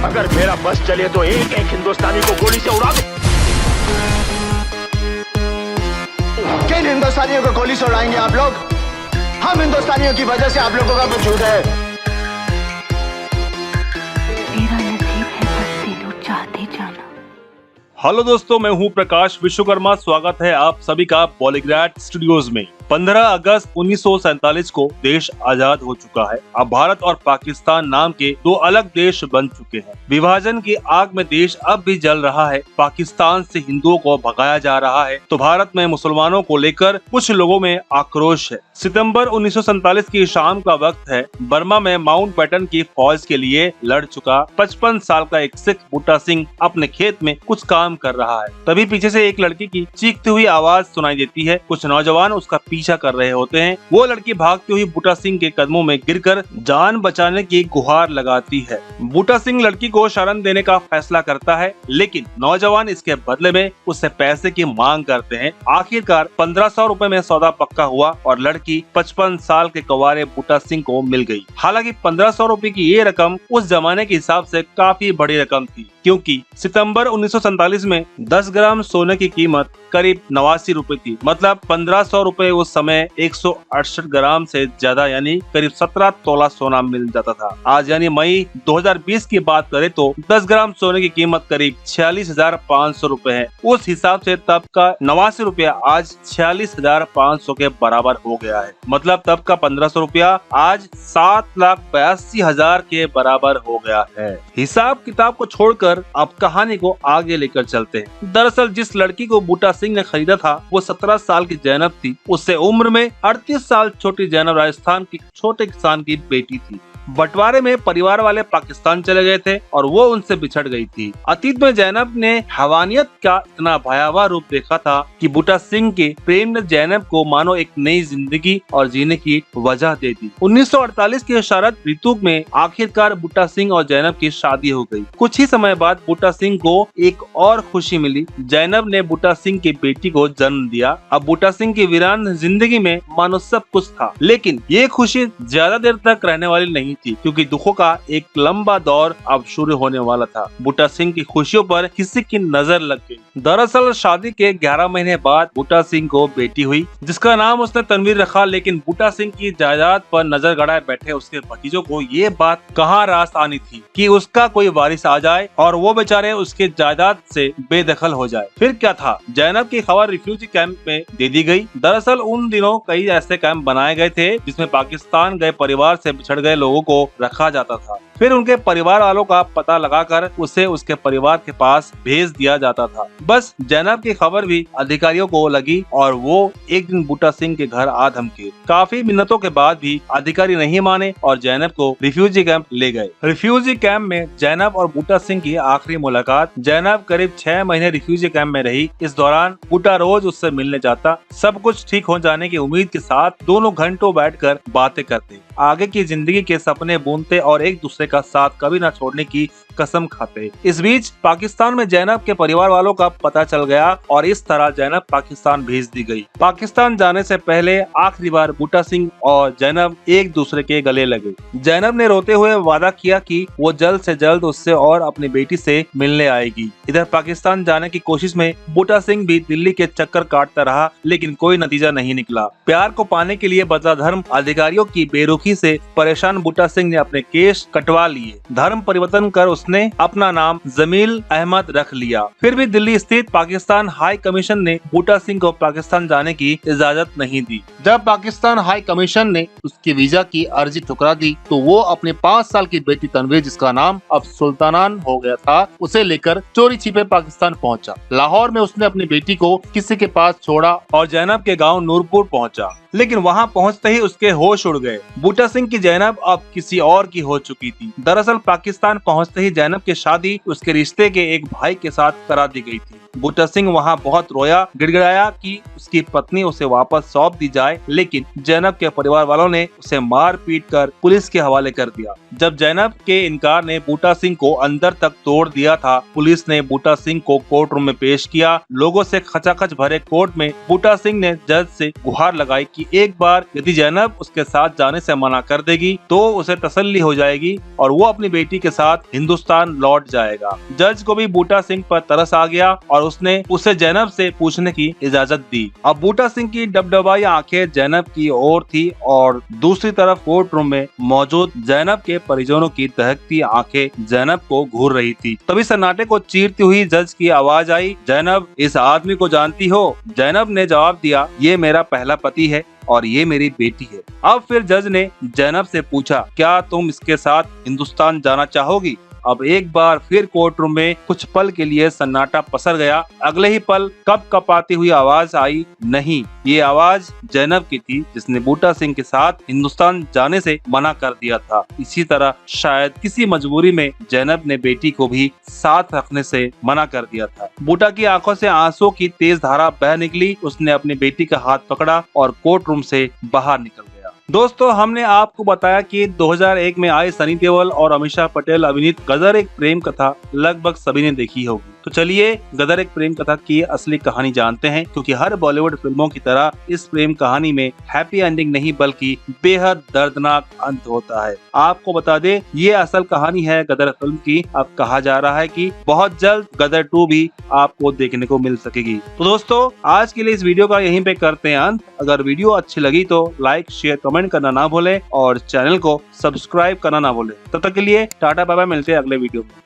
अगर मेरा बस चले तो एक एक हिंदुस्तानी को गोली से उड़ा दे। किन हिंदुस्तानियों को गोली से उड़ाएंगे आप लोग? हम हिंदुस्तानियों की वजह से आप लोगों का वजूद है। मेरा नसीब है बस तेनू चाहते जाना। हेलो दोस्तों, मैं हूं प्रकाश विश्वकर्मा। स्वागत है आप सभी का पॉलीग्राफ स्टूडियोज में। 15 अगस्त 1947 को देश आजाद हो चुका है। अब भारत और पाकिस्तान नाम के दो अलग देश बन चुके हैं। विभाजन की आग में देश अब भी जल रहा है। पाकिस्तान से हिंदुओं को भगाया जा रहा है तो भारत में मुसलमानों को लेकर कुछ लोगों में आक्रोश है। सितंबर 1947 की शाम का वक्त है। बर्मा में माउंटबेटन की फौज के लिए लड़ चुका 55 साल का एक सिख बूटा सिंह अपने खेत में कुछ काम कर रहा है। तभी पीछे से एक लड़की की चीखती हुई आवाज सुनाई देती है। कुछ नौजवान उसका पीछा कर रहे होते हैं। वो लड़की भागती हुई बूटा सिंह के कदमों में गिरकर जान बचाने की गुहार लगाती है। बूटा सिंह लड़की को शरण देने का फैसला करता है, लेकिन नौजवान इसके बदले में उससे पैसे की मांग करते हैं। आखिरकार 1500 रुपए में सौदा पक्का हुआ और लड़की 55 साल के कवारे बूटा सिंह को मिल गई। हालांकि 1500 रुपए की ये रकम उस जमाने के हिसाब से काफी बड़ी रकम थी, क्योंकि सितंबर 1947 में 10 ग्राम सोने की कीमत करीब 89 रुपए थी। मतलब 1500 रुपए उस समय 168 ग्राम से ज्यादा यानी करीब 17 तोला सोना मिल जाता था। आज यानी मई 2020 की बात करें तो 10 ग्राम सोने की कीमत करीब 46,500 रुपए है। उस हिसाब से तब का 89 रुपया आज 46,500 के बराबर हो गया है। मतलब तब का 1500 रुपया आज 7,82,000 के बराबर हो गया है। हिसाब किताब को छोड़कर अब कहानी को आगे लेकर चलते हैं। दरअसल जिस लड़की को बूटा सिंह ने खरीदा था वो 17 साल की जैनब थी। उससे उम्र में 38 साल छोटी जैनब राजस्थान की छोटे किसान की बेटी थी। बंटवारे में परिवार वाले पाकिस्तान चले गए थे और वो उनसे बिछड़ गई थी। अतीत में जैनब ने हैवानियत का इतना भयावह रूप देखा था कि बूटा सिंह के प्रेम ने जैनब को मानो एक नई जिंदगी और जीने की वजह दे दी। 1948 की शरद ऋतु में आखिरकार बूटा सिंह और जैनब की शादी हो गई। कुछ ही समय बाद बूटा सिंह को एक और खुशी मिली। जैनब ने बूटा सिंह की बेटी को जन्म दिया। अब बूटा सिंह की वीरान जिंदगी में मानो सब कुछ था, लेकिन ये खुशी ज्यादा देर तक रहने वाली नहीं थी, क्योंकि दुखों का एक लंबा दौर अब शुरू होने वाला था। बूटा सिंह की खुशियों पर किसी की नजर लग गई। दरअसल शादी के 11 महीने बाद बूटा सिंह को बेटी हुई, जिसका नाम उसने तनवीर रखा। लेकिन बूटा सिंह की जायदाद पर नजर गड़ाए बैठे उसके भतीजों को ये बात कहाँ रास आनी थी कि उसका कोई वारिस आ जाए और वो बेचारे उसके जायदाद से बेदखल हो जाए। फिर क्या था, जैनब की खबर रिफ्यूजी कैंप में दे दी गई। दरअसल उन दिनों कई ऐसे कैंप बनाए गए थे जिसमें पाकिस्तान गए परिवार से बिछड़ गए लोगों को रखा जाता था। फिर उनके परिवार वालों का पता लगाकर उसे उसके परिवार के पास भेज दिया जाता था। बस जैनब की खबर भी अधिकारियों को लगी और वो एक दिन बूटा सिंह के घर आ धमके। काफी मिन्नतों के बाद भी अधिकारी नहीं माने और जैनब को रिफ्यूजी कैंप ले गए। रिफ्यूजी कैंप में जैनब और बूटा सिंह की आखिरी मुलाकात। जैनब करीब 6 महीने रिफ्यूजी कैंप में रही। इस दौरान बूटा रोज उससे मिलने जाता। सब कुछ ठीक हो जाने की उम्मीद के साथ दोनों घंटों बैठकर बातें करते, आगे की जिंदगी के सपने बुनते और एक दूसरे का साथ कभी न छोड़ने की कसम खाते। इस बीच पाकिस्तान में जैनब के परिवार वालों का पता चल गया और इस तरह जैनब पाकिस्तान भेज दी गई। पाकिस्तान जाने से पहले आखिरी बार बूटा सिंह और जैनब एक दूसरे के गले लगे। जैनब ने रोते हुए वादा किया कि वो जल्द से जल्द उससे और अपनी बेटी से मिलने आएगी। इधर पाकिस्तान जाने की कोशिश में बूटा सिंह भी दिल्ली के चक्कर काटता रहा, लेकिन कोई नतीजा नहीं निकला। प्यार को पाने के लिए बदला धर्म, अधिकारियों की बेरुखी से परेशान बूटा सिंह ने अपने केस कटवा लिए। धर्म परिवर्तन कर उसने अपना नाम जमील अहमद रख लिया। फिर भी दिल्ली स्थित पाकिस्तान हाई कमीशन ने बूटा सिंह को पाकिस्तान जाने की इजाजत नहीं दी। जब पाकिस्तान हाई कमीशन ने उसकी वीजा की अर्जी ठुकरा दी तो वो अपने 5 साल की बेटी तनवीर, जिसका नाम अब सुल्तानान हो गया था, उसे लेकर चोरी छिपे पाकिस्तान पहुंचा। लाहौर में उसने अपनी बेटी को किसी के पास छोड़ा और जैनब के गांव नूरपुर पहुंचा। लेकिन वहां पहुंचते ही उसके होश उड़ गए। बूटा सिंह की जैनब अब किसी और की हो चुकी थी। दरअसल पाकिस्तान पहुंचते ही जैनब की शादी उसके रिश्ते के एक भाई के साथ करा दी गई थी। बूटा सिंह वहाँ बहुत रोया, गिड़गिड़ाया कि उसकी पत्नी उसे वापस सौंप दी जाए, लेकिन जैनब के परिवार वालों ने उसे मार पीट कर पुलिस के हवाले कर दिया। जब जैनब के इनकार ने बूटा सिंह को अंदर तक तोड़ दिया था, पुलिस ने बूटा सिंह को कोर्ट रूम में पेश किया। लोगों से खचाखच भरे कोर्ट में बूटा सिंह ने जज से गुहार लगाई कि एक बार यदि जैनब उसके साथ जाने से मना कर देगी तो उसे तसल्ली हो जाएगी और वो अपनी बेटी के साथ हिंदुस्तान लौट जाएगा। जज को भी बूटा सिंह पर तरस आ गया और उसने उसे जैनब से पूछने की इजाजत दी। अब बूटा सिंह की डबडबाई आंखें जैनब की ओर थी और दूसरी तरफ कोर्ट रूम में मौजूद जैनब के परिजनों की दहकती आंखें जैनब को घूर रही थी। तभी सन्नाटे को चीरती हुई जज की आवाज आई, जैनब इस आदमी को जानती हो? जैनब ने जवाब दिया, ये मेरा पहला पति है और ये मेरी बेटी है। अब फिर जज ने जैनब से पूछा, क्या तुम इसके साथ हिंदुस्तान जाना चाहोगी? अब एक बार फिर कोर्ट रूम में कुछ पल के लिए सन्नाटा पसर गया। अगले ही पल कप कपाती हुई आवाज आई, नहीं, ये आवाज जैनब की थी जिसने बूटा सिंह के साथ हिंदुस्तान जाने से मना कर दिया था। इसी तरह शायद किसी मजबूरी में जैनब ने बेटी को भी साथ रखने से मना कर दिया था। बूटा की आंखों से आंसू की तेज धारा बह निकली। उसने अपनी बेटी का हाथ पकड़ा और कोर्ट रूम से बाहर निकल गया। दोस्तों, हमने आपको बताया कि 2001 में आई सनी देओल और अमीषा पटेल अभिनीत गदर एक प्रेम कथा लगभग सभी ने देखी होगी। तो चलिए गदर एक प्रेम कथा की असली कहानी जानते हैं, क्योंकि हर बॉलीवुड फिल्मों की तरह इस प्रेम कहानी में हैप्पी एंडिंग नहीं बल्कि बेहद दर्दनाक अंत होता है। आपको बता दें, ये असल कहानी है गदर फिल्म की। अब कहा जा रहा है कि बहुत जल्द गदर 2 भी आपको देखने को मिल सकेगी। तो दोस्तों, आज के लिए इस वीडियो का यहीं पे करते हैं अंत। अगर वीडियो अच्छी लगी तो लाइक, शेयर, कमेंट करना ना भूलें और चैनल को सब्सक्राइब करना ना भूलें। तब तक के लिए टाटा बाय बाय, मिलते हैं अगले वीडियो में।